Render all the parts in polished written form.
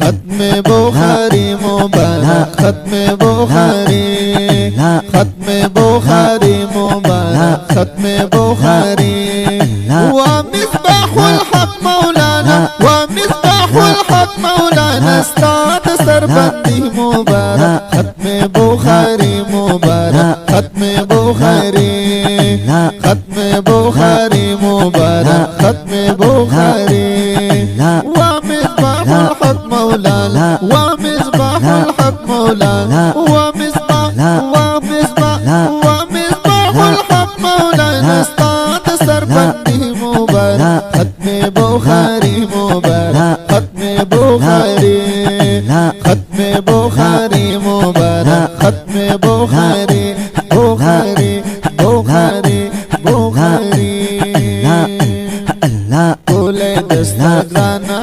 ختم बुखारी मुबारक खत्म बुखारी ختم बुखारी मुबारक ختم बुखारी ومصباح الحق مولانا ومصباح الحق مولانا استاد سربندی مبارک ختم बुखारी मुबारक ختم बुखारी ختم बुखारी मुबारक ختم बुखारी ومصباح الحق مولانا ومصباح الحق مولانا ومصباح الحق مولانا استاد سربندی مبارک ختم बुखारी मुबारक ختم बुखारी ختم बुखारी मुबारक ختم बुखारी बुखारी बुखारी बुखारी कोले दस्ता गाना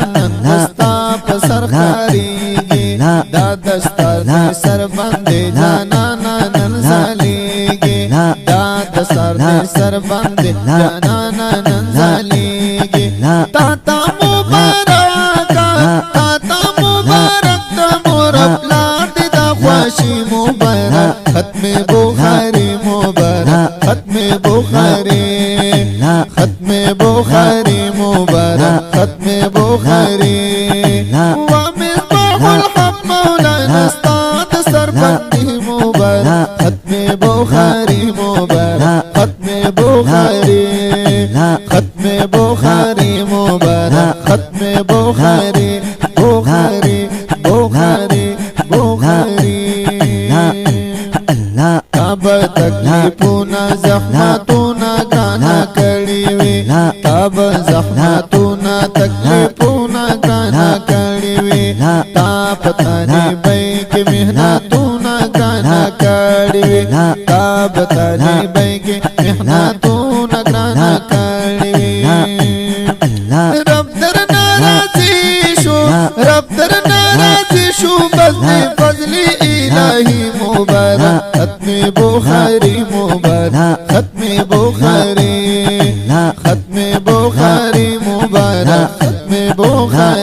दस्ता पसर खारीगी दा दस्ता सर बंदे जाना नन जालीगी दा दस्ता सर बंदे जाना नन जालीगी ताता मुबारक तमुरब लाद दा ख्वाशी मुबारक ختم बुखारी मुबारक ختم बुखारी ختم बुखारी मुबारक ختم बुखारी ومصباح الحق مولانا استاد سربندی मुबारक ختم बुखारी मुबारक ختم बुखारी ختم बुखारी मुबारक ختم बुखारी बुखारी बुखारी बुखारी तब तकलीफुना ज़हमतुना गाना कड़ीवी तब ज़हमतुना तकलीफुना गाना कड़ीवी ताप तनी बई के मेहनतुना गाना कड़ीवी ताप तनी बई के मेहनतुना गाना कड़ीवी रब दर नाराज़ी शो बज़्ने फज़्ली इलाही मुबारक ختم बुखारी मुबारक ختم बुखारी ختم बुखारी मुबारक ختم बुखारी